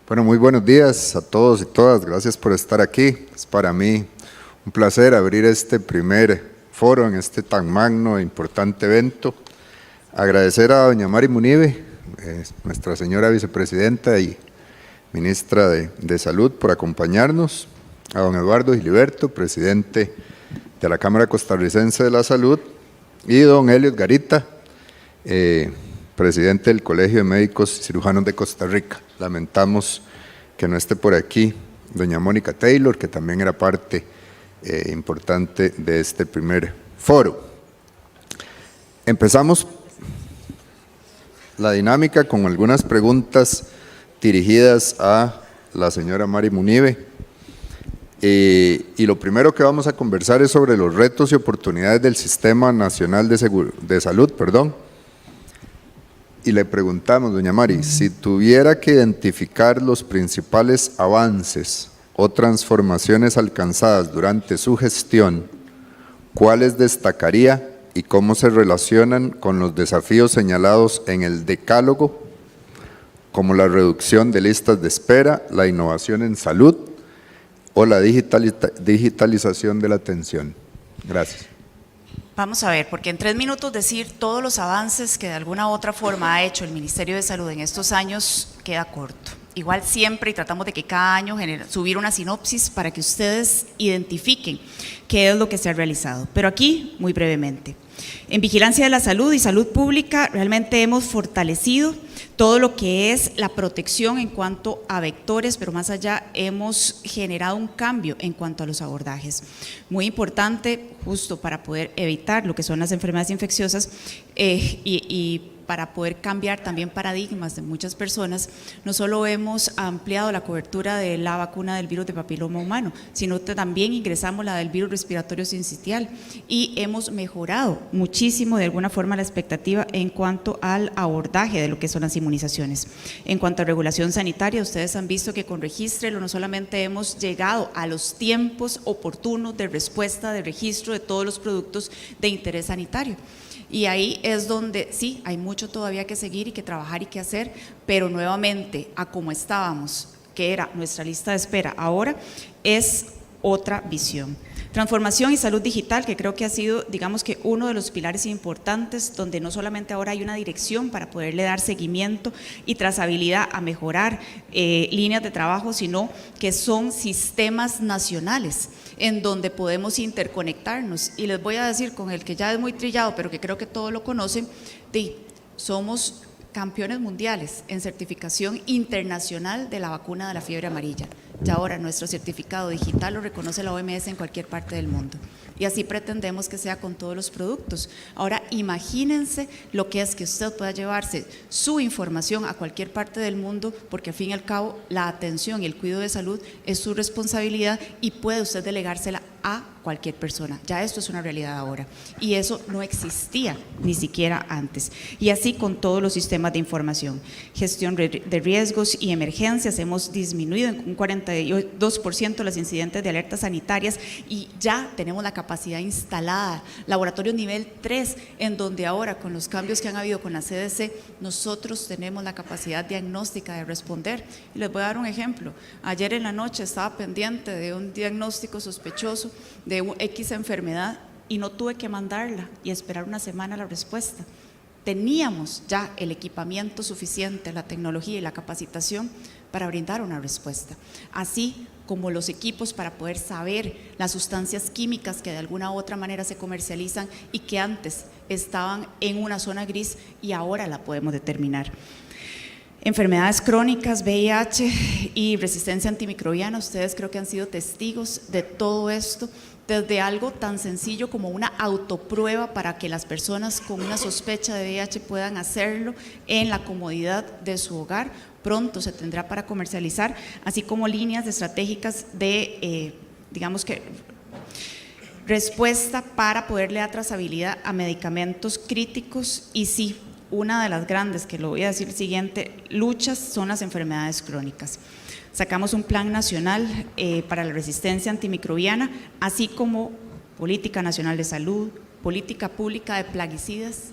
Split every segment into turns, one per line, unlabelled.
Bueno, muy buenos días a todos y todas. Gracias por estar aquí. Es para mí un placer abrir este primer foro en este tan magno e importante evento. Agradecer a doña Mari Munive, nuestra señora vicepresidenta y ministra de Salud, por acompañarnos. A don Eduardo Giliberto, presidente de la Cámara Costarricense de la Salud, y don Eliot Garita, presidente del Colegio de Médicos y Cirujanos de Costa Rica. Lamentamos que no esté por aquí doña Mónica Taylor, que también era parte importante de este primer foro. Empezamos la dinámica con algunas preguntas dirigidas a la señora Mari Munive. Y lo primero que vamos a conversar es sobre los retos y oportunidades del Sistema Nacional de Salud. Y le preguntamos, doña Mari, si tuviera que identificar los principales avances o transformaciones alcanzadas durante su gestión, ¿cuáles destacaría y cómo se relacionan con los desafíos señalados en el decálogo, como la reducción de listas de espera, la innovación en salud o la digitalización de la atención? Gracias.
Vamos a ver, porque en 3 minutos decir todos los avances que de alguna u otra forma ha hecho el Ministerio de Salud en estos años queda corto. Igual siempre, y tratamos de que cada año subir una sinopsis para que ustedes identifiquen qué es lo que se ha realizado. Pero aquí, muy brevemente. En vigilancia de la salud y salud pública realmente hemos fortalecido todo lo que es la protección en cuanto a vectores, pero más allá hemos generado un cambio en cuanto a los abordajes. Muy importante justo para poder evitar lo que son las enfermedades infecciosas y para poder cambiar también paradigmas de muchas personas, no solo hemos ampliado la cobertura de la vacuna del virus de papiloma humano, sino que también ingresamos la del virus respiratorio sincitial y hemos mejorado muchísimo de alguna forma la expectativa en cuanto al abordaje de lo que son las inmunizaciones. En cuanto a regulación sanitaria, ustedes han visto que con Regístrelo no solamente hemos llegado a los tiempos oportunos de respuesta de registro de todos los productos de interés sanitario. Y ahí es donde sí, hay mucho todavía que seguir y que trabajar y que hacer, pero nuevamente a como estábamos, que era nuestra lista de espera, ahora es otra visión. Transformación y salud digital, que creo que ha sido, digamos que uno de los pilares importantes, donde no solamente ahora hay una dirección para poderle dar seguimiento y trazabilidad a mejorar líneas de trabajo, sino que son sistemas nacionales en donde podemos interconectarnos. Y les voy a decir, con el que ya es muy trillado, pero que creo que todos lo conocen, somos campeones mundiales en certificación internacional de la vacuna de la fiebre amarilla. Y ahora nuestro certificado digital lo reconoce la OMS en cualquier parte del mundo. Y así pretendemos que sea con todos los productos. Ahora imagínense lo que es que usted pueda llevarse su información a cualquier parte del mundo, porque al fin y al cabo la atención y el cuidado de salud es su responsabilidad y puede usted delegársela a cualquier persona. Ya esto es una realidad ahora y eso no existía ni siquiera antes. Y así con todos los sistemas de información. Gestión de riesgos y emergencias, hemos disminuido en un 42% los incidentes de alertas sanitarias y ya tenemos la capacidad instalada, laboratorio nivel 3, en donde ahora con los cambios que han habido con la CDC, nosotros tenemos la capacidad diagnóstica de responder. Y les voy a dar un ejemplo. Ayer en la noche estaba pendiente de un diagnóstico sospechoso de X enfermedad y no tuve que mandarla y esperar una semana la respuesta. Teníamos ya el equipamiento suficiente, la tecnología y la capacitación para brindar una respuesta, así como los equipos para poder saber las sustancias químicas que de alguna u otra manera se comercializan y que antes estaban en una zona gris y ahora la podemos determinar. Enfermedades crónicas, VIH y resistencia antimicrobiana, ustedes creo que han sido testigos de todo esto, desde algo tan sencillo como una autoprueba para que las personas con una sospecha de VIH puedan hacerlo en la comodidad de su hogar. Pronto se tendrá para comercializar, así como líneas estratégicas de, digamos que, respuesta para poderle dar trazabilidad a medicamentos críticos. Y sí, una de las grandes, que lo voy a decir siguiente, luchas son las enfermedades crónicas. Sacamos un plan nacional para la resistencia antimicrobiana, así como política nacional de salud, política pública de plaguicidas,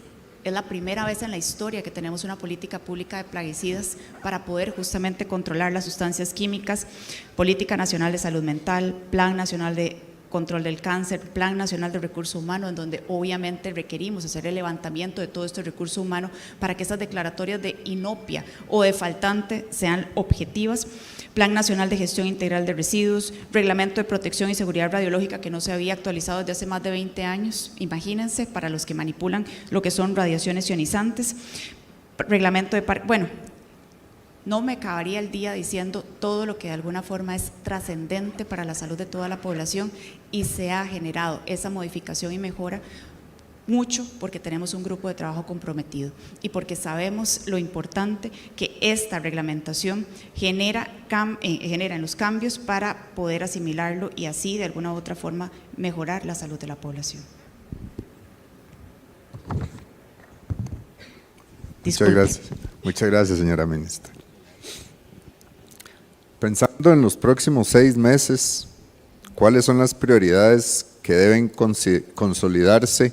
Es la primera vez en la historia que tenemos una política pública de plaguicidas para poder justamente controlar las sustancias químicas, Política Nacional de Salud Mental, Plan Nacional de Control del Cáncer, Plan Nacional de Recursos Humanos, en donde obviamente requerimos hacer el levantamiento de todo este recurso humano para que esas declaratorias de inopia o de faltante sean objetivas, Plan Nacional de Gestión Integral de Residuos, Reglamento de Protección y Seguridad Radiológica que no se había actualizado desde hace más de 20 años, imagínense, para los que manipulan lo que son radiaciones ionizantes, Reglamento de bueno, no me acabaría el día diciendo todo lo que de alguna forma es trascendente para la salud de toda la población y se ha generado esa modificación y mejora mucho porque tenemos un grupo de trabajo comprometido y porque sabemos lo importante que esta reglamentación genera en los cambios para poder asimilarlo y así de alguna u otra forma mejorar la salud de la población. Disculpe.
Muchas gracias, señora ministra. Pensando en los próximos 6 meses, ¿cuáles son las prioridades que deben consolidarse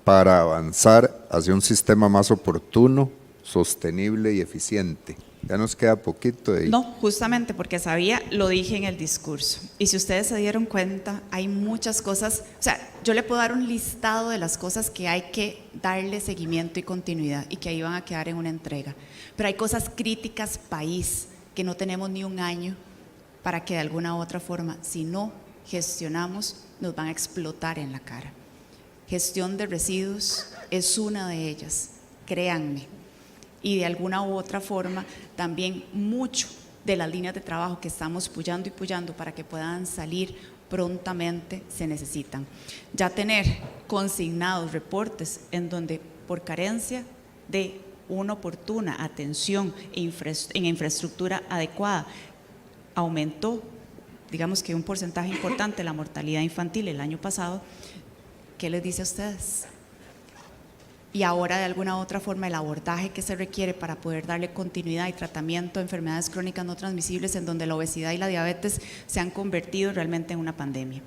para avanzar hacia un sistema más oportuno, sostenible y eficiente? Ya nos queda poquito de ahí.
No, justamente porque sabía, lo dije en el discurso. Y si ustedes se dieron cuenta, hay muchas cosas, o sea, yo le puedo dar un listado de las cosas que hay que darle seguimiento y continuidad y que ahí van a quedar en una entrega. Pero hay cosas críticas país que no tenemos ni un año para que de alguna u otra forma, si no gestionamos, nos van a explotar en la cara. Gestión de residuos es una de ellas, créanme. Y de alguna u otra forma, también mucho de las líneas de trabajo que estamos puyando y puyando para que puedan salir prontamente se necesitan. Ya tener consignados reportes en donde por carencia de una oportuna atención en infraestructura adecuada, aumentó, digamos que un porcentaje importante la mortalidad infantil el año pasado. ¿Qué les dice a ustedes? Y ahora de alguna u otra forma el abordaje que se requiere para poder darle continuidad y tratamiento a enfermedades crónicas no transmisibles en donde la obesidad y la diabetes se han convertido realmente en una pandemia.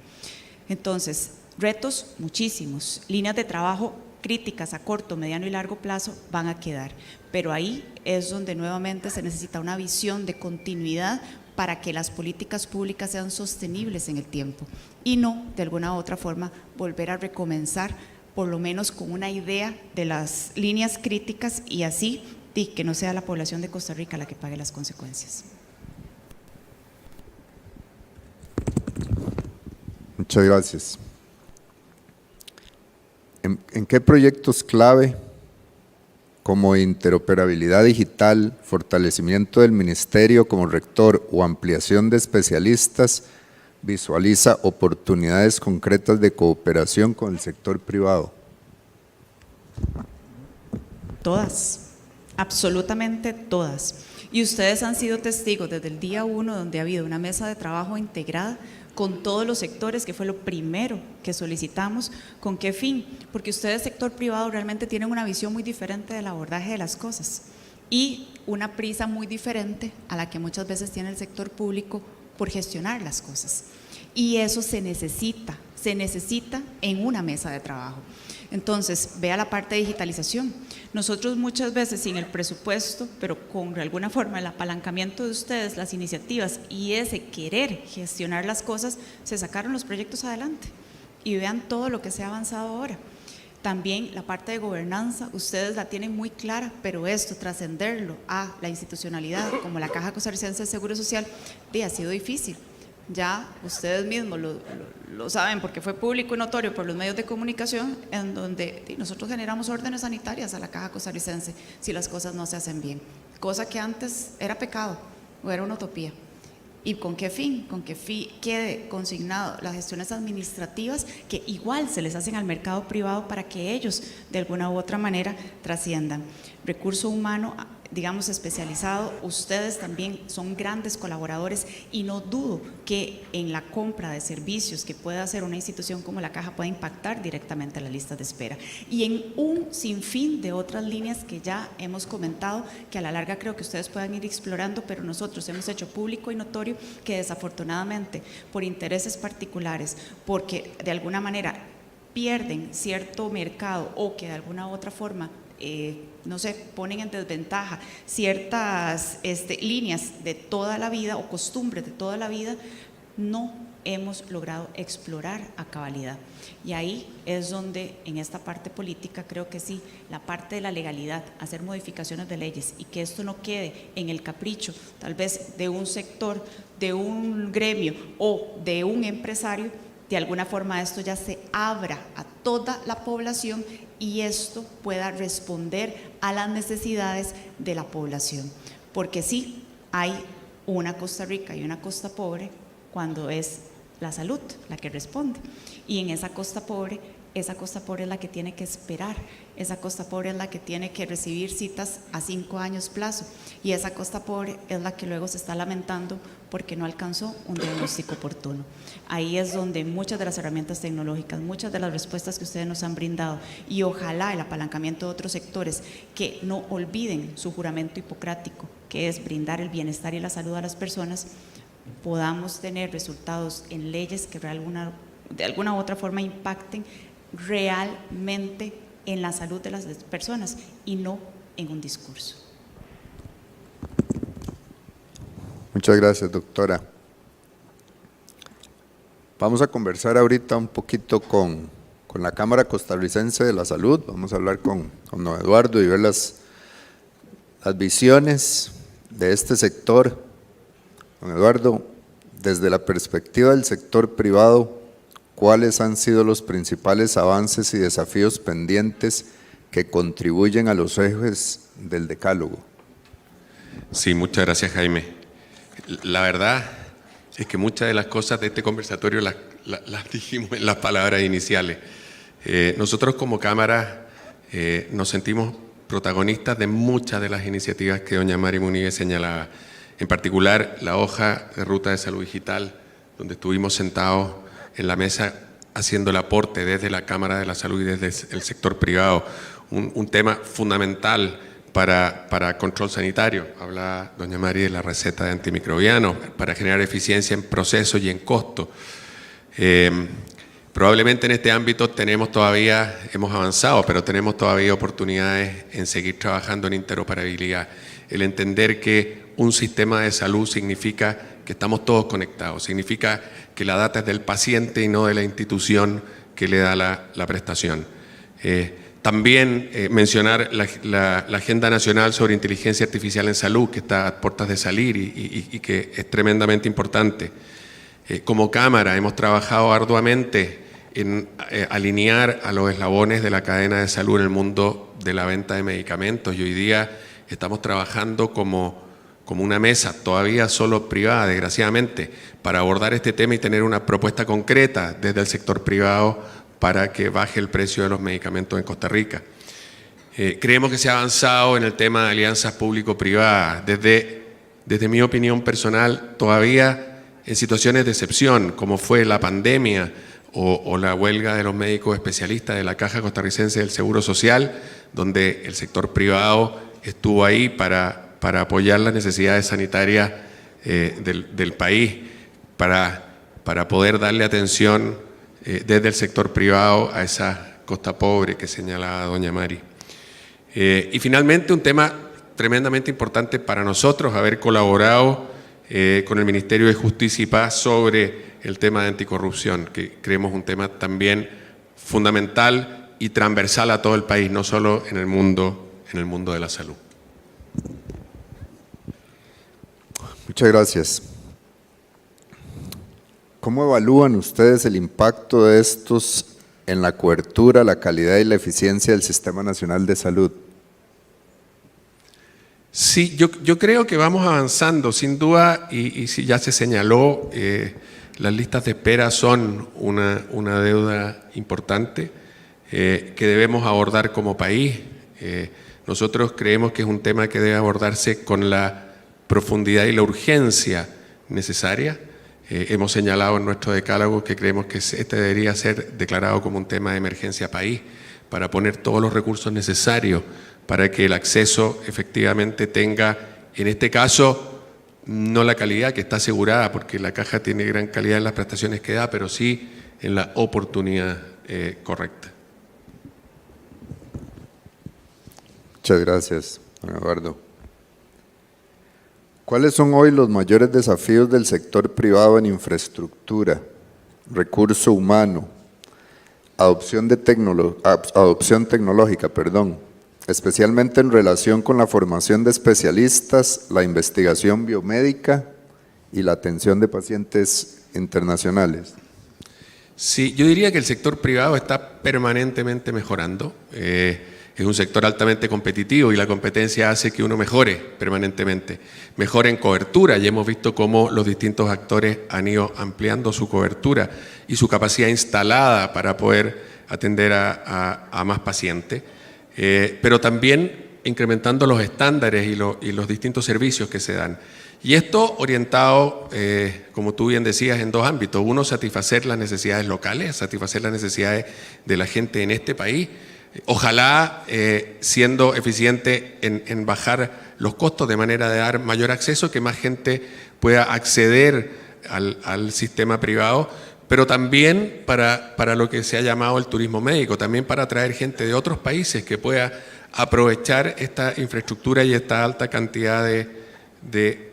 Entonces, retos muchísimos, líneas de trabajo críticas a corto, mediano y largo plazo van a quedar, pero ahí es donde nuevamente se necesita una visión de continuidad para que las políticas públicas sean sostenibles en el tiempo y no de alguna u otra forma volver a recomenzar por lo menos con una idea de las líneas críticas y así que no sea la población de Costa Rica la que pague las consecuencias.
Muchas gracias. ¿En qué proyectos clave, como interoperabilidad digital, fortalecimiento del ministerio como rector o ampliación de especialistas, visualiza oportunidades concretas de cooperación con el sector privado?
Todas, absolutamente todas. Y ustedes han sido testigos desde el día 1 donde ha habido una mesa de trabajo integrada con todos los sectores, que fue lo primero que solicitamos. ¿Con qué fin? Porque ustedes, sector privado, realmente tienen una visión muy diferente del abordaje de las cosas y una prisa muy diferente a la que muchas veces tiene el sector público por gestionar las cosas. Y eso se necesita en una mesa de trabajo. Entonces, vea la parte de digitalización. Nosotros muchas veces sin el presupuesto, pero con alguna forma el apalancamiento de ustedes, las iniciativas y ese querer gestionar las cosas, se sacaron los proyectos adelante. Y vean todo lo que se ha avanzado ahora. También la parte de gobernanza, ustedes la tienen muy clara, pero esto, trascenderlo a la institucionalidad, como la Caja Costarricense de Seguro Social, ha sido difícil. Ya ustedes mismos lo saben porque fue público y notorio por los medios de comunicación, en donde nosotros generamos órdenes sanitarias a la Caja Costarricense si las cosas no se hacen bien, cosa que antes era pecado o era una utopía. ¿Y con qué fin? Con que quede consignado las gestiones administrativas que igual se les hacen al mercado privado para que ellos de alguna u otra manera trasciendan. Recurso humano, digamos, especializado, ustedes también son grandes colaboradores y no dudo que en la compra de servicios que pueda hacer una institución como la Caja pueda impactar directamente las listas de espera y en un sinfín de otras líneas que ya hemos comentado que a la larga creo que ustedes puedan ir explorando, pero nosotros hemos hecho público y notorio que desafortunadamente por intereses particulares, porque de alguna manera pierden cierto mercado o que de alguna u otra forma no sé, ponen en desventaja ciertas líneas de toda la vida o costumbres de toda la vida, no hemos logrado explorar a cabalidad. Y ahí es donde en esta parte política creo que sí, la parte de la legalidad, hacer modificaciones de leyes y que esto no quede en el capricho tal vez de un sector, de un gremio o de un empresario, de alguna forma esto ya se abra a toda la población y esto pueda responder a las necesidades de la población. Porque sí, hay una Costa Rica y una costa pobre cuando es la salud la que responde. Y en esa costa pobre es la que tiene que esperar, esa costa pobre es la que tiene que recibir citas a 5 años plazo, y esa costa pobre es la que luego se está lamentando porque no alcanzó un diagnóstico oportuno. Ahí es donde muchas de las herramientas tecnológicas, muchas de las respuestas que ustedes nos han brindado, y ojalá el apalancamiento de otros sectores que no olviden su juramento hipocrático, que es brindar el bienestar y la salud a las personas, podamos tener resultados en leyes que de alguna u otra forma impacten realmente en la salud de las personas y no en un discurso.
Muchas gracias, doctora. Vamos a conversar ahorita un poquito con la Cámara Costarricense de la Salud. Vamos a hablar con don Eduardo y ver las visiones de este sector. Don Eduardo, desde la perspectiva del sector privado, ¿cuáles han sido los principales avances y desafíos pendientes que contribuyen a los ejes del decálogo?
Sí, muchas gracias, Jaime. La verdad es que muchas de las cosas de este conversatorio las dijimos en las palabras iniciales. Nosotros como Cámara nos sentimos protagonistas de muchas de las iniciativas que doña Mari Munives señalaba. En particular, la hoja de ruta de salud digital, donde estuvimos sentados en la mesa haciendo el aporte desde la Cámara de la Salud y desde el sector privado, un tema fundamental para control sanitario. Habla doña Mari de la receta de antimicrobianos para generar eficiencia en procesos y en costo. Probablemente en este ámbito hemos avanzado, pero tenemos todavía oportunidades en seguir trabajando en interoperabilidad. El entender que un sistema de salud significa que estamos todos conectados, significa que la data es del paciente y no de la institución que le da la prestación. También mencionar la Agenda Nacional sobre Inteligencia Artificial en Salud, que está a puertas de salir y que es tremendamente importante. Como Cámara hemos trabajado arduamente en alinear a los eslabones de la cadena de salud en el mundo de la venta de medicamentos, y hoy día estamos trabajando como una mesa, todavía solo privada, desgraciadamente, para abordar este tema y tener una propuesta concreta desde el sector privado para que baje el precio de los medicamentos en Costa Rica. Creemos que se ha avanzado en el tema de alianzas público-privadas, desde mi opinión personal, todavía en situaciones de excepción, como fue la pandemia o la huelga de los médicos especialistas de la Caja Costarricense del Seguro Social, donde el sector privado estuvo ahí para apoyar las necesidades sanitarias del país, para poder darle atención desde el sector privado a esa costa pobre que señalaba doña Mari. Y finalmente, un tema tremendamente importante para nosotros, haber colaborado con el Ministerio de Justicia y Paz sobre el tema de anticorrupción, que creemos un tema también fundamental y transversal a todo el país, no solo en el mundo de la salud.
Muchas gracias. ¿Cómo evalúan ustedes el impacto de estos en la cobertura, la calidad y la eficiencia del Sistema Nacional de Salud?
Sí, yo creo que vamos avanzando, sin duda, y si ya se señaló, las listas de espera son una deuda importante que debemos abordar como país. Nosotros creemos que es un tema que debe abordarse con la profundidad y la urgencia necesaria. Hemos señalado en nuestro decálogo que creemos que este debería ser declarado como un tema de emergencia país, para poner todos los recursos necesarios para que el acceso efectivamente tenga, en este caso, no la calidad que está asegurada, porque la Caja tiene gran calidad en las prestaciones que da, pero sí en la oportunidad correcta.
Muchas gracias, don Eduardo. ¿Cuáles son hoy los mayores desafíos del sector privado en infraestructura, recurso humano, adopción tecnológica, especialmente en relación con la formación de especialistas, la investigación biomédica y la atención de pacientes internacionales?
Sí, yo diría que el sector privado está permanentemente mejorando. Es un sector altamente competitivo y la competencia hace que uno mejore permanentemente. Mejore en cobertura y hemos visto cómo los distintos actores han ido ampliando su cobertura y su capacidad instalada para poder atender a más pacientes, pero también incrementando los estándares y los distintos servicios que se dan. Y esto orientado, como tú bien decías, en dos ámbitos. Uno, satisfacer las necesidades locales, satisfacer las necesidades de la gente en este país. Ojalá siendo eficiente en bajar los costos de manera de dar mayor acceso, que más gente pueda acceder al sistema privado, pero también para lo que se ha llamado el turismo médico, también para atraer gente de otros países que pueda aprovechar esta infraestructura y esta alta cantidad de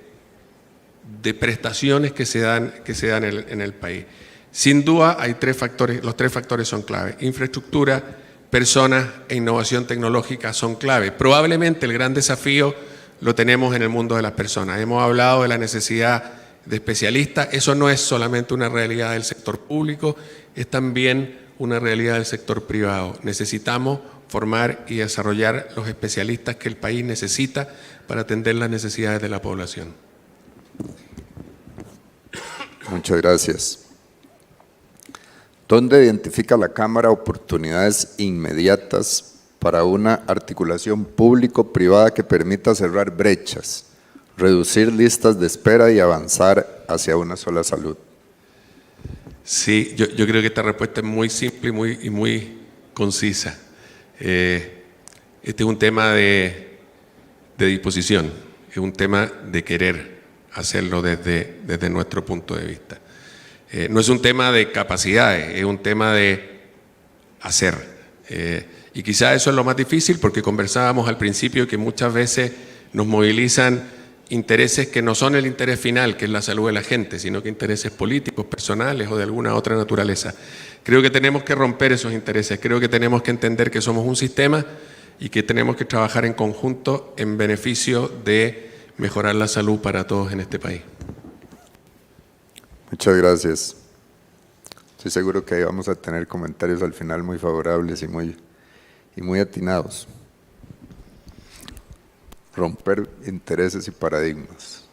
prestaciones que se dan en el país. Sin duda hay tres factores, los tres factores son clave: infraestructura, personas e innovación tecnológica son clave. Probablemente el gran desafío lo tenemos en el mundo de las personas. Hemos hablado de la necesidad de especialistas. Eso no es solamente una realidad del sector público, es también una realidad del sector privado. Necesitamos formar y desarrollar los especialistas que el país necesita para atender las necesidades de la población.
Muchas gracias. ¿Dónde identifica la Cámara oportunidades inmediatas para una articulación público-privada que permita cerrar brechas, reducir listas de espera y avanzar hacia una sola salud?
Sí, yo creo que esta respuesta es muy simple y muy concisa. Este es un tema de disposición, es un tema de querer hacerlo desde nuestro punto de vista. No es un tema de capacidades, es un tema de hacer. Y quizá eso es lo más difícil, porque conversábamos al principio que muchas veces nos movilizan intereses que no son el interés final, que es la salud de la gente, sino que intereses políticos, personales o de alguna otra naturaleza. Creo que tenemos que romper esos intereses, creo que tenemos que entender que somos un sistema y que tenemos que trabajar en conjunto en beneficio de mejorar la salud para todos en este país.
Muchas gracias. Estoy seguro que ahí vamos a tener comentarios al final muy favorables y muy atinados. Romper intereses y paradigmas.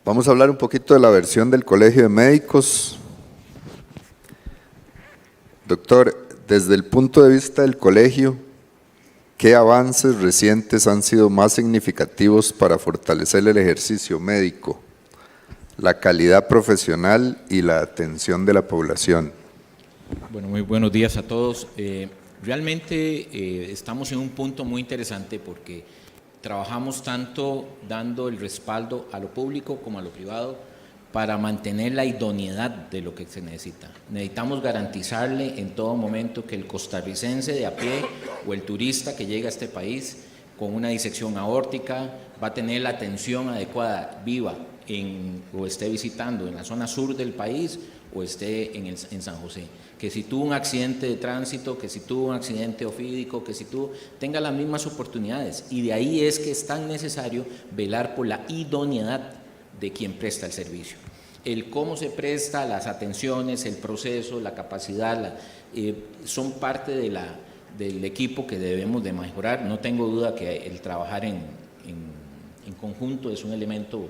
Vamos a hablar un poquito de la versión del Colegio de Médicos. Doctor, desde el punto de vista del colegio, ¿qué avances recientes han sido más significativos para fortalecer el ejercicio médico, la calidad profesional y la atención de la población?
Bueno, muy buenos días a todos. Realmente estamos en un punto muy interesante porque trabajamos tanto dando el respaldo a lo público como a lo privado para mantener la idoneidad de lo que se necesita. Necesitamos garantizarle en todo momento que el costarricense de a pie o el turista que llega a este país con una disección aórtica va a tener la atención adecuada, viva, o esté visitando en la zona sur del país o esté en San José. Que si tuvo un accidente de tránsito, que si tuvo un accidente ofídico, que si tenga las mismas oportunidades. Y de ahí es que es tan necesario velar por la idoneidad de quien presta el servicio. El cómo se presta, las atenciones, el proceso, la capacidad, son parte del equipo que debemos de mejorar. No tengo duda que el trabajar en conjunto es un elemento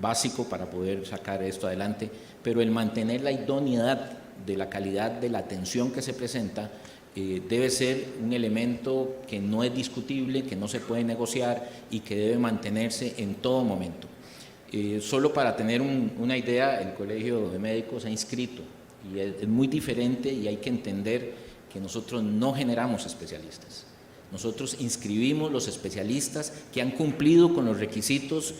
básico para poder sacar esto adelante, pero el mantener la idoneidad de la calidad de la atención que se presenta debe ser un elemento que no es discutible, que no se puede negociar y que debe mantenerse en todo momento. Solo para tener una idea, el Colegio de Médicos ha inscrito y es muy diferente, y hay que entender que nosotros no generamos especialistas. Nosotros inscribimos los especialistas que han cumplido con los requisitos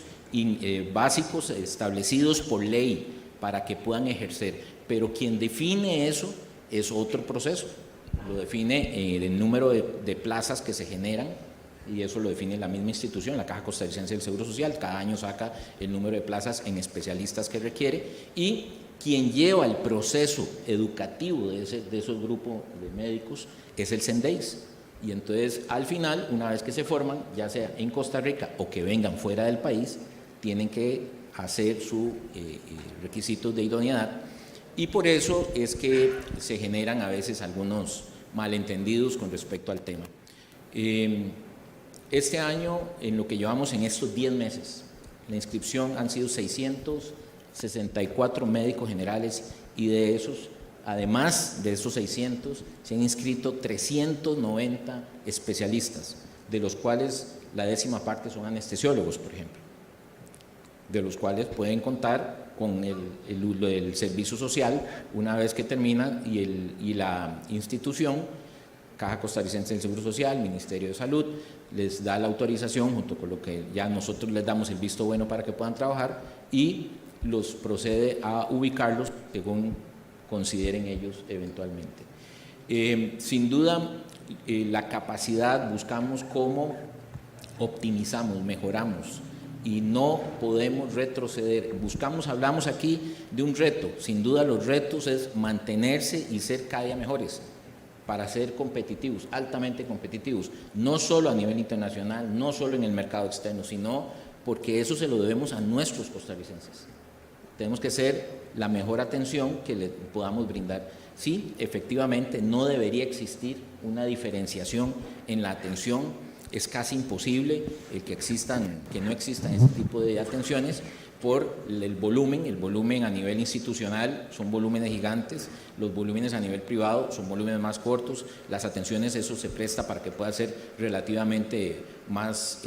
básicos establecidos por ley para que puedan ejercer, pero quien define eso es otro proceso. lo define el número de plazas que se generan, y eso lo define la misma institución, la Caja Costarricense del Seguro Social. Cada año saca el número de plazas en especialistas que requiere, y quien lleva el proceso educativo de esos grupos de médicos es el CENDEIS. Y entonces, al final, una vez que se forman, ya sea en Costa Rica o que vengan fuera del país, tienen que hacer sus requisitos de idoneidad, y por eso es que se generan a veces algunos malentendidos con respecto al tema. Este año, en lo que llevamos en estos 10 meses, la inscripción han sido 664 médicos generales, y de esos, además de esos 600, se han inscrito 390 especialistas, de los cuales la 10ª parte son anestesiólogos, por ejemplo, de los cuales pueden contar con el servicio social una vez que terminan, y la institución, Caja Costarricense del Seguro Social, Ministerio de Salud, les da la autorización, junto con lo que ya nosotros les damos el visto bueno para que puedan trabajar, y los procede a ubicarlos según consideren ellos eventualmente. Sin duda, la capacidad, buscamos cómo optimizamos, mejoramos, y no podemos retroceder. Hablamos aquí de un reto. Sin duda, los retos es mantenerse y ser cada día mejores para ser competitivos, altamente competitivos, no solo a nivel internacional, no solo en el mercado externo, sino porque eso se lo debemos a nuestros costarricenses. Tenemos que ser la mejor atención que le podamos brindar. Sí, efectivamente, no debería existir una diferenciación en la atención. Es casi imposible que no existan ese tipo de atenciones por el volumen a nivel institucional son volúmenes gigantes, los volúmenes a nivel privado son volúmenes más cortos, las atenciones, eso se presta para que pueda ser relativamente más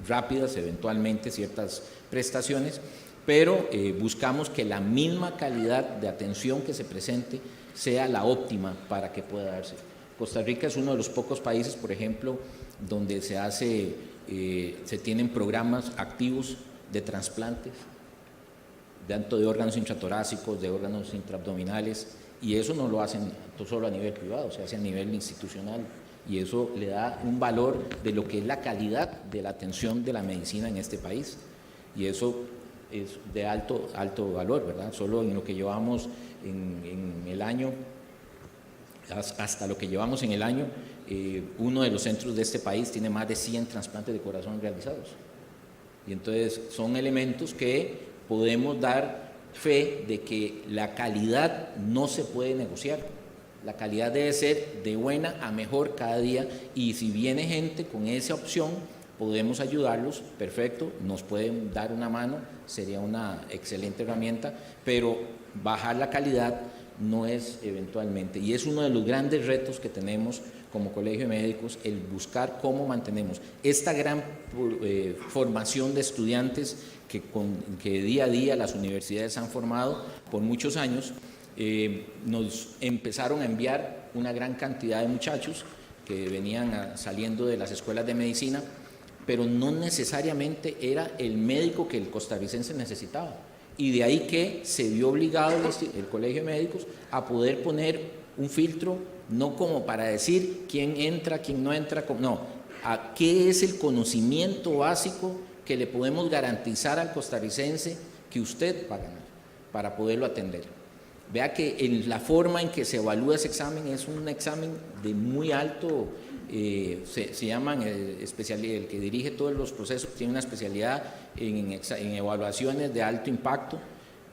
rápidas eventualmente ciertas prestaciones, pero buscamos que la misma calidad de atención que se presente sea la óptima para que pueda darse. Costa Rica es uno de los pocos países, por ejemplo, donde se tienen programas activos de trasplantes, tanto de órganos intratorácicos, de órganos intraabdominales, y eso no lo hacen solo a nivel privado, se hace a nivel institucional, y eso le da un valor de lo que es la calidad de la atención de la medicina en este país, y eso es de alto valor, ¿verdad? Solo en lo que llevamos en el año, hasta lo que llevamos en el año, uno de los centros de este país tiene más de 100 trasplantes de corazón realizados. Y entonces son elementos que podemos dar fe de que la calidad no se puede negociar. La calidad debe ser de buena a mejor cada día, y si viene gente con esa opción, podemos ayudarlos, perfecto, nos pueden dar una mano, sería una excelente herramienta, pero bajar la calidad no es eventualmente, y es uno de los grandes retos que tenemos como Colegio de Médicos, el buscar cómo mantenemos esta gran formación de estudiantes que día a día las universidades han formado por muchos años. Nos empezaron a enviar una gran cantidad de muchachos que venían saliendo de las escuelas de medicina, pero no necesariamente era el médico que el costarricense necesitaba. Y de ahí que se vio obligado el Colegio de Médicos a poder poner un filtro, no como para decir quién entra, quién no entra, no, a qué es el conocimiento básico que le podemos garantizar al costarricense que usted va a ganar para poderlo atender. Vea que la forma en que se evalúa ese examen es un examen de muy alto, se llaman el que dirige todos los procesos, tiene una especialidad en evaluaciones de alto impacto,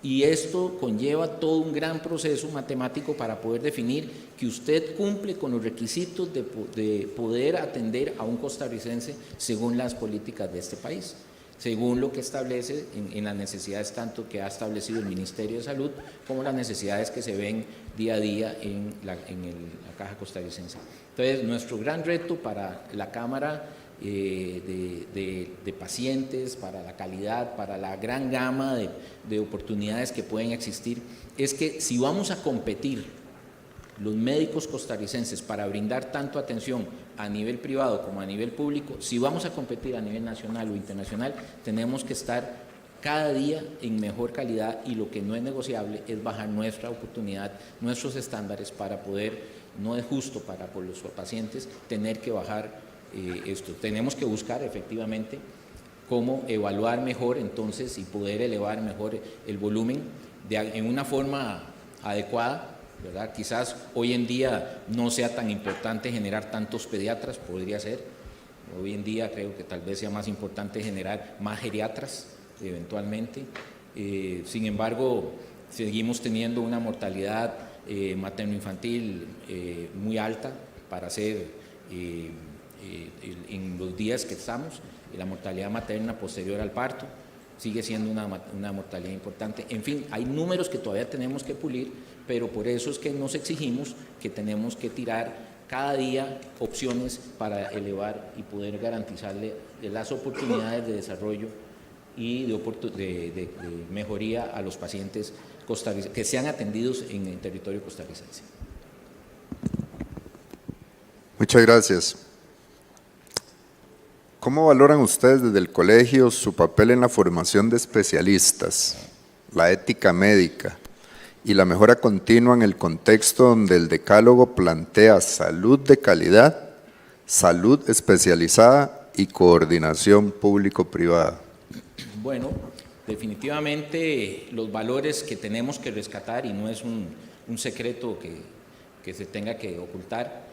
y esto conlleva todo un gran proceso matemático para poder definir que usted cumple con los requisitos de poder atender a un costarricense según las políticas de este país, según lo que establece en las necesidades tanto que ha establecido el Ministerio de Salud como las necesidades que se ven día a día en la Caja Costarricense. Entonces, nuestro gran reto para la Cámara de pacientes, para la calidad, para la gran gama de oportunidades que pueden existir, es que si vamos a competir los médicos costarricenses para brindar tanto atención a nivel privado como a nivel público, si vamos a competir a nivel nacional o internacional, tenemos que estar cada día en mejor calidad, y lo que no es negociable es bajar nuestra oportunidad, nuestros estándares para poder, no es justo por los pacientes tener que bajar esto. Tenemos que buscar efectivamente cómo evaluar mejor entonces y poder elevar mejor el volumen en una forma adecuada, ¿verdad? Quizás hoy en día no sea tan importante generar tantos pediatras, podría ser. Hoy en día creo que tal vez sea más importante generar más geriatras eventualmente. Sin embargo, seguimos teniendo una mortalidad materno-infantil muy alta para ser en los días que estamos. La mortalidad materna posterior al parto sigue siendo una mortalidad importante. En fin, hay números que todavía tenemos que pulir, pero por eso es que nos exigimos que tenemos que tirar cada día opciones para elevar y poder garantizarle las oportunidades de desarrollo y de mejoría a los pacientes que sean atendidos en el territorio costarricense.
Muchas gracias. ¿Cómo valoran ustedes desde el colegio su papel en la formación de especialistas, la ética médica y la mejora continua en el contexto donde el decálogo plantea salud de calidad, salud especializada y coordinación público-privada?
Bueno, definitivamente los valores que tenemos que rescatar, y no es un secreto que se tenga que ocultar,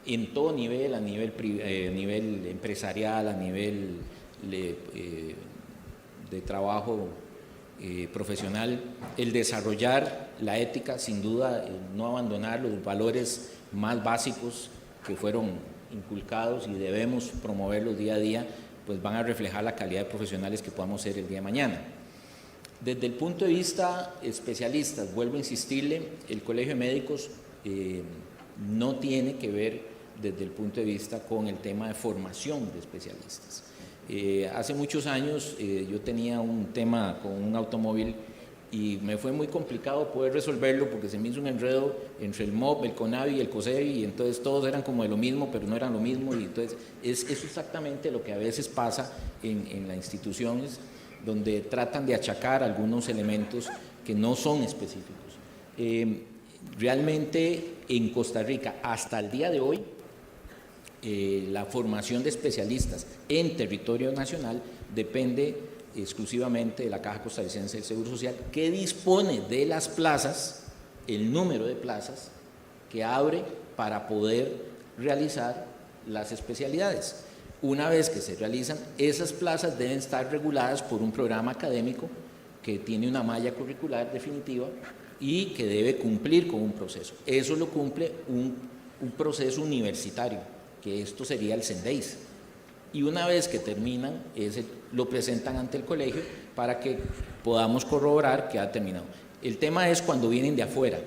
en todo nivel, a nivel empresarial, a nivel de trabajo profesional, el desarrollar la ética, sin duda, no abandonar los valores más básicos que fueron inculcados y debemos promoverlos día a día, pues van a reflejar la calidad de profesionales que podamos ser el día de mañana. Desde el punto de vista especialistas, vuelvo a insistirle, el Colegio de Médicos no tiene que ver desde el punto de vista con el tema de formación de especialistas. Hace muchos años yo tenía un tema con un automóvil y me fue muy complicado poder resolverlo porque se me hizo un enredo entre el MOB, el CONAVI y el COSEBI, y entonces todos eran como de lo mismo, pero no eran lo mismo, y entonces es exactamente lo que a veces pasa en las instituciones, donde tratan de achacar algunos elementos que no son específicos. Realmente en Costa Rica, hasta el día de hoy, la formación de especialistas en territorio nacional depende exclusivamente de la Caja Costarricense del Seguro Social, que dispone de las plazas, el número de plazas que abre para poder realizar las especialidades. Una vez que se realizan, esas plazas deben estar reguladas por un programa académico que tiene una malla curricular definitiva y que debe cumplir con un proceso. Eso lo cumple un proceso universitario, que esto sería el CENDEIS. Y una vez que terminan, lo presentan ante el colegio para que podamos corroborar que ha terminado. El tema es cuando vienen de afuera.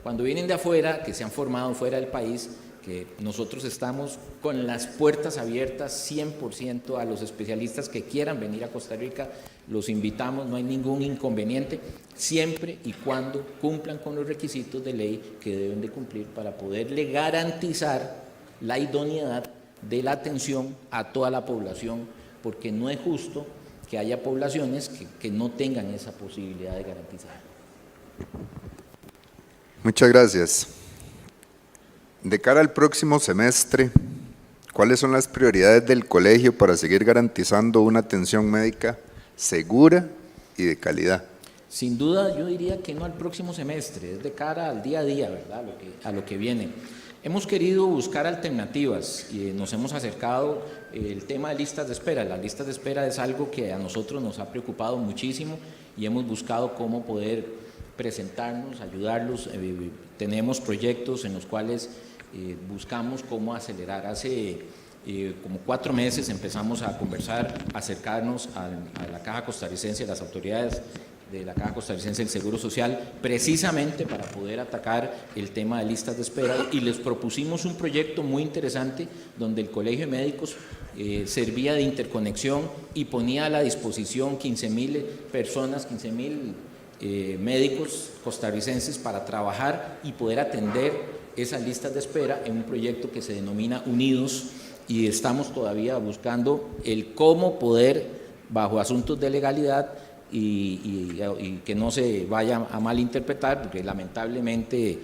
Cuando vienen de afuera, que se han formado fuera del país, que nosotros estamos con las puertas abiertas 100% a los especialistas que quieran venir a Costa Rica, los invitamos, no hay ningún inconveniente, siempre y cuando cumplan con los requisitos de ley que deben de cumplir para poderle garantizar la idoneidad de la atención a toda la población, porque no es justo que haya poblaciones que no tengan esa posibilidad de garantizar.
Muchas gracias. De cara al próximo semestre, ¿cuáles son las prioridades del colegio para seguir garantizando una atención médica segura y de calidad?
Sin duda, yo diría que no al próximo semestre, es de cara al día a día, ¿verdad? A lo que viene. Hemos querido buscar alternativas y nos hemos acercado el tema de listas de espera. Las listas de espera es algo que a nosotros nos ha preocupado muchísimo y hemos buscado cómo poder presentarnos, ayudarlos. Tenemos proyectos en los cuales buscamos cómo acelerar. Hace como 4 meses empezamos a conversar, a acercarnos a la Caja Costarricense, a las autoridades de la Caja Costarricense del Seguro Social, precisamente para poder atacar el tema de listas de espera, y les propusimos un proyecto muy interesante donde el Colegio de Médicos servía de interconexión y ponía a la disposición 15.000 personas, 15.000 médicos costarricenses para trabajar y poder atender esas listas de espera en un proyecto que se denomina Unidos, y estamos todavía buscando el cómo poder bajo asuntos de legalidad y que no se vaya a malinterpretar, porque lamentablemente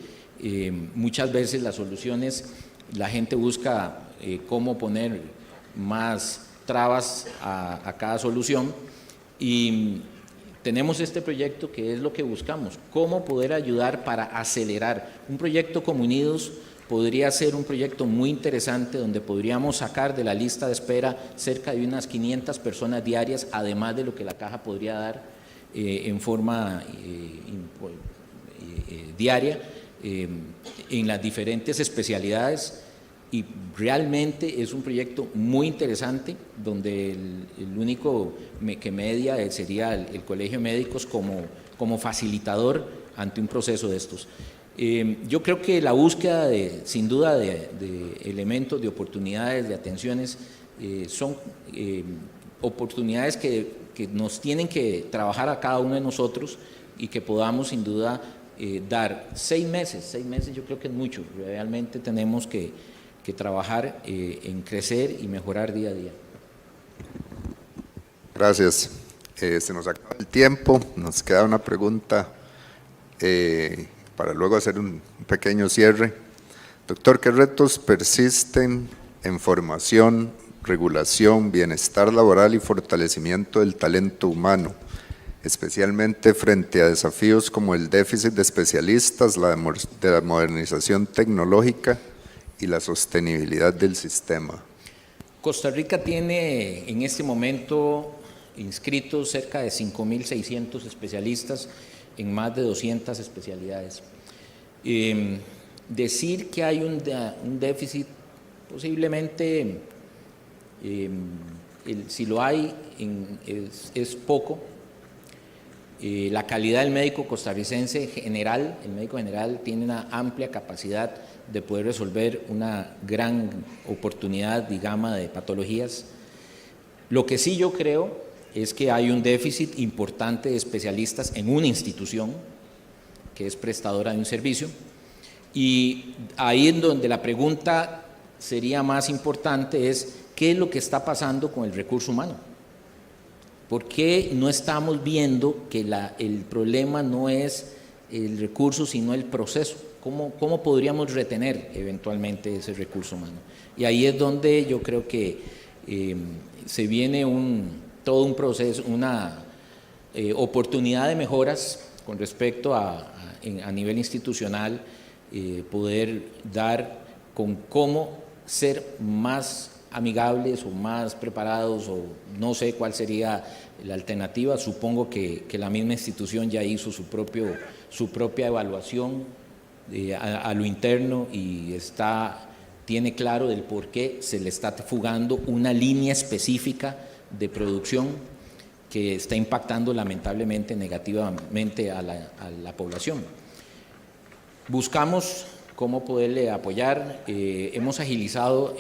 muchas veces las soluciones, la gente busca cómo poner más trabas a cada solución, y tenemos este proyecto que es lo que buscamos, cómo poder ayudar para acelerar. Un proyecto como Unidos podría ser un proyecto muy interesante donde podríamos sacar de la lista de espera cerca de unas 500 personas diarias, además de lo que la caja podría dar en forma diaria en las diferentes especialidades. Y realmente es un proyecto muy interesante donde el único que media sería el Colegio de Médicos como facilitador ante un proceso de estos. Yo creo que la búsqueda sin duda de elementos, de oportunidades, de atenciones, son oportunidades que nos tienen que trabajar a cada uno de nosotros y que podamos sin duda dar 6 meses yo creo que es mucho, realmente tenemos que trabajar en crecer y mejorar día a día.
Gracias. Se nos acaba el tiempo, nos queda una pregunta para luego hacer un pequeño cierre. Doctor, ¿qué retos persisten en formación, regulación, bienestar laboral y fortalecimiento del talento humano, especialmente frente a desafíos como el déficit de especialistas, de la modernización tecnológica y la sostenibilidad del sistema?
Costa Rica tiene en este momento inscritos cerca de 5.600 especialistas en más de 200 especialidades. Decir que hay un déficit, posiblemente, si lo hay, es poco. La calidad del médico costarricense general, el médico general tiene una amplia capacidad de poder resolver una gran oportunidad y gama de patologías. Lo que sí yo creo es que hay un déficit importante de especialistas en una institución que es prestadora de un servicio, y ahí en donde la pregunta sería más importante es ¿qué es lo que está pasando con el recurso humano? ¿Por qué no estamos viendo que el problema no es el recurso sino el proceso? ¿Cómo podríamos retener eventualmente ese recurso humano? Y ahí es donde yo creo que se viene todo un proceso, una oportunidad de mejoras con respecto a nivel institucional, poder dar con cómo ser más amigables o más preparados, o no sé cuál sería la alternativa. Supongo que la misma institución ya hizo su propia evaluación a lo interno y tiene claro del por qué se le está fugando una línea específica de producción que está impactando lamentablemente negativamente a la población. Buscamos cómo poderle apoyar. Hemos agilizado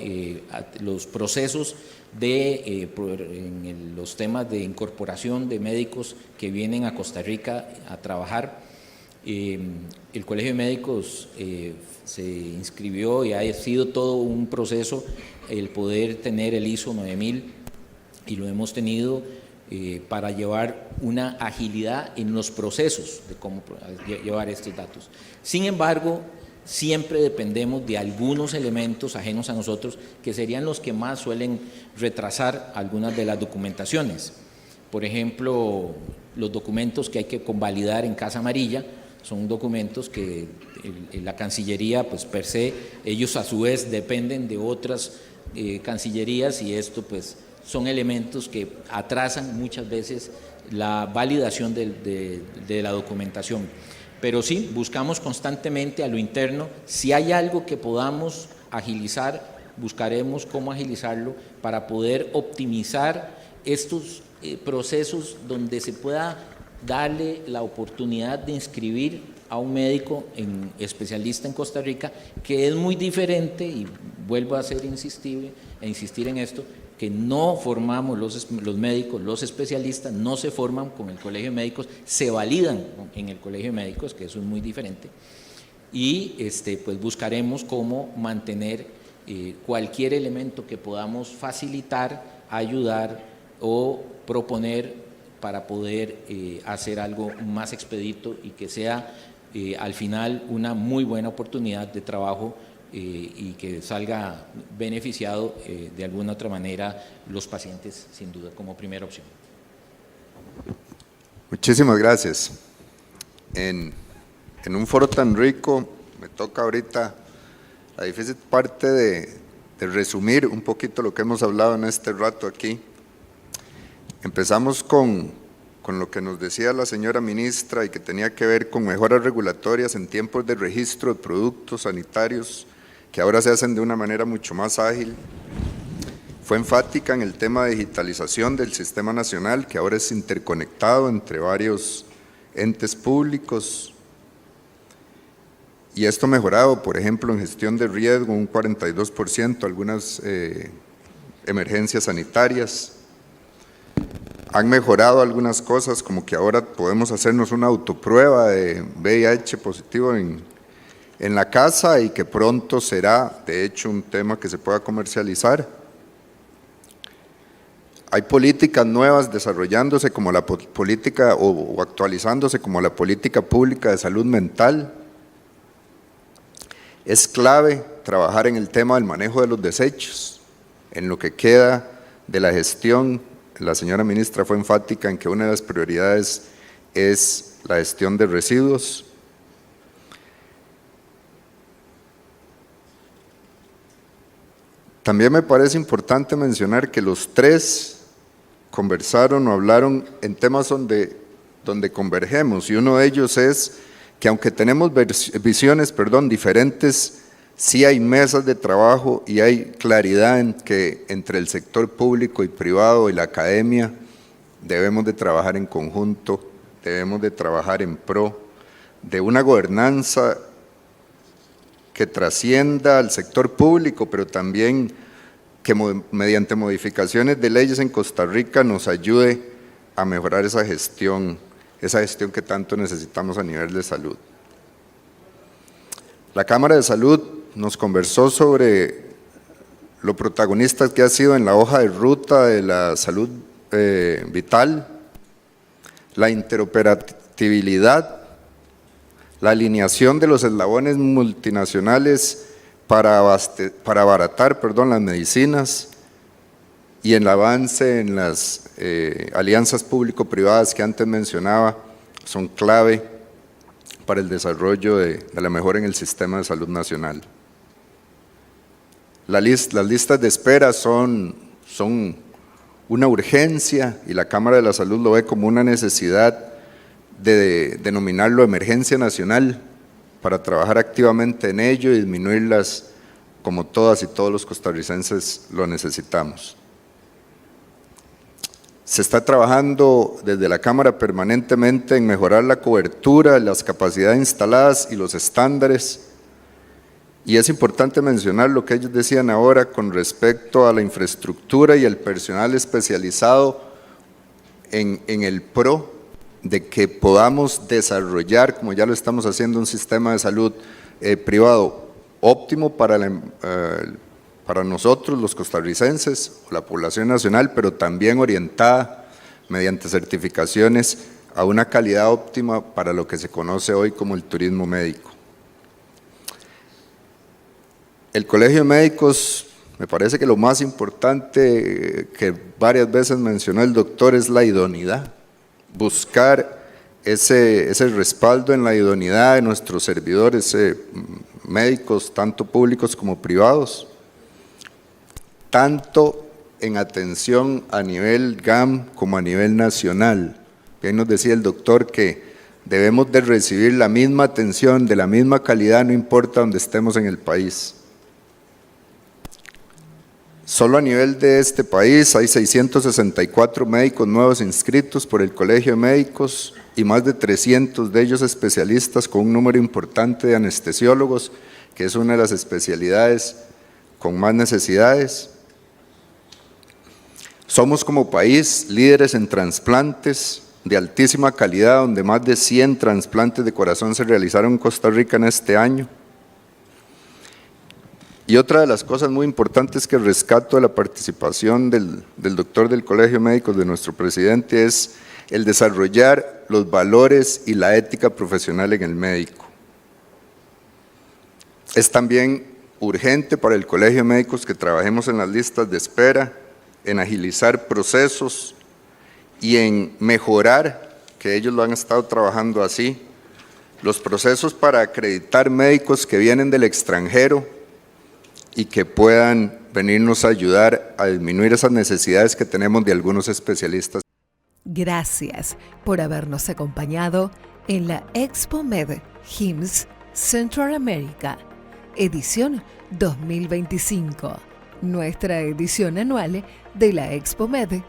los procesos en los temas de incorporación de médicos que vienen a Costa Rica a trabajar. El Colegio de Médicos se inscribió y ha sido todo un proceso el poder tener el ISO 9000, y lo hemos tenido para llevar una agilidad en los procesos de cómo llevar estos datos. Sin embargo, siempre dependemos de algunos elementos ajenos a nosotros que serían los que más suelen retrasar algunas de las documentaciones. Por ejemplo, los documentos que hay que convalidar en Casa Amarilla son documentos que la Cancillería, pues per se, ellos a su vez dependen de otras cancillerías, y esto pues son elementos que atrasan muchas veces la validación de la documentación. Pero sí, buscamos constantemente a lo interno, si hay algo que podamos agilizar, buscaremos cómo agilizarlo para poder optimizar estos procesos donde se pueda darle la oportunidad de inscribir a un médico especialista en Costa Rica, que es muy diferente, y vuelvo a insistir en esto, que no formamos los médicos, los especialistas no se forman con el Colegio de Médicos, se validan en el Colegio de Médicos, que eso es muy diferente, y pues buscaremos cómo mantener cualquier elemento que podamos facilitar, ayudar o proponer para poder hacer algo más expedito y que sea al final una muy buena oportunidad de trabajo y que salga beneficiado de alguna otra manera los pacientes, sin duda, como primera opción.
Muchísimas gracias. En un foro tan rico, me toca ahorita la difícil parte de resumir un poquito lo que hemos hablado en este rato aquí. Empezamos con lo que nos decía la señora ministra y que tenía que ver con mejoras regulatorias en tiempos de registro de productos sanitarios que ahora se hacen de una manera mucho más ágil. Fue enfática en el tema de digitalización del sistema nacional, que ahora es interconectado entre varios entes públicos. Y esto mejorado, por ejemplo, en gestión de riesgo, un 42%, algunas emergencias sanitarias. Han mejorado algunas cosas, como que ahora podemos hacernos una autoprueba de VIH positivo en la casa y que pronto será, de hecho, un tema que se pueda comercializar. Hay políticas nuevas desarrollándose como la política o actualizándose como la política pública de salud mental. Es clave trabajar en el tema del manejo de los desechos, en lo que queda de la gestión. La señora ministra fue enfática en que una de las prioridades es la gestión de residuos. También me parece importante mencionar que los tres conversaron o hablaron en temas donde convergemos, y uno de ellos es que aunque tenemos visiones diferentes, sí hay mesas de trabajo y hay claridad en que entre el sector público y privado y la academia debemos de trabajar en conjunto, debemos de trabajar en pro de una gobernanza que trascienda al sector público, pero también que mediante modificaciones de leyes en Costa Rica nos ayude a mejorar esa gestión que tanto necesitamos a nivel de salud. La Cámara de Salud nos conversó sobre lo protagonista que ha sido en la hoja de ruta de la salud vital, la interoperabilidad, la alineación de los eslabones multinacionales para abaratar las medicinas y el avance en las alianzas público-privadas que antes mencionaba son clave para el desarrollo de la mejora en el sistema de salud nacional. Las listas de espera son una urgencia y la Cámara de la Salud lo ve como una necesidad de denominarlo emergencia nacional para trabajar activamente en ello y disminuirlas como todas y todos los costarricenses lo necesitamos. Se está trabajando desde la Cámara permanentemente en mejorar la cobertura, las capacidades instaladas y los estándares. Y es importante mencionar lo que ellos decían ahora con respecto a la infraestructura y el personal especializado en el pro de que podamos desarrollar, como ya lo estamos haciendo, un sistema de salud privado óptimo para nosotros los costarricenses, la población nacional, pero también orientada mediante certificaciones a una calidad óptima para lo que se conoce hoy como el turismo médico. El Colegio de Médicos, me parece que lo más importante que varias veces mencionó el doctor es la idoneidad, buscar ese respaldo en la idoneidad de nuestros servidores médicos, tanto públicos como privados, tanto en atención a nivel GAM como a nivel nacional. Bien nos decía el doctor que debemos de recibir la misma atención, de la misma calidad, no importa donde estemos en el país. Solo a nivel de este país hay 664 médicos nuevos inscritos por el Colegio de Médicos y más de 300 de ellos especialistas, con un número importante de anestesiólogos, que es una de las especialidades con más necesidades. Somos como país líderes en trasplantes de altísima calidad, donde más de 100 trasplantes de corazón se realizaron en Costa Rica en este año. Y otra de las cosas muy importantes que rescato de la participación del doctor del Colegio de Médicos, de nuestro presidente, es el desarrollar los valores y la ética profesional en el médico. Es también urgente para el Colegio de Médicos que trabajemos en las listas de espera, en agilizar procesos y en mejorar, que ellos lo han estado trabajando así, los procesos para acreditar médicos que vienen del extranjero y que puedan venirnos a ayudar a disminuir esas necesidades que tenemos de algunos especialistas.
Gracias por habernos acompañado en la ExpoMed HIMSS Central America, edición 2025. Nuestra edición anual de la ExpoMed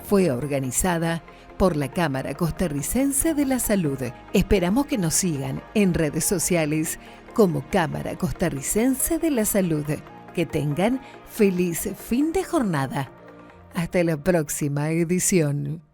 fue organizada por la Cámara Costarricense de la Salud. Esperamos que nos sigan en redes sociales como Cámara Costarricense de la Salud. Que tengan feliz fin de jornada. Hasta la próxima edición.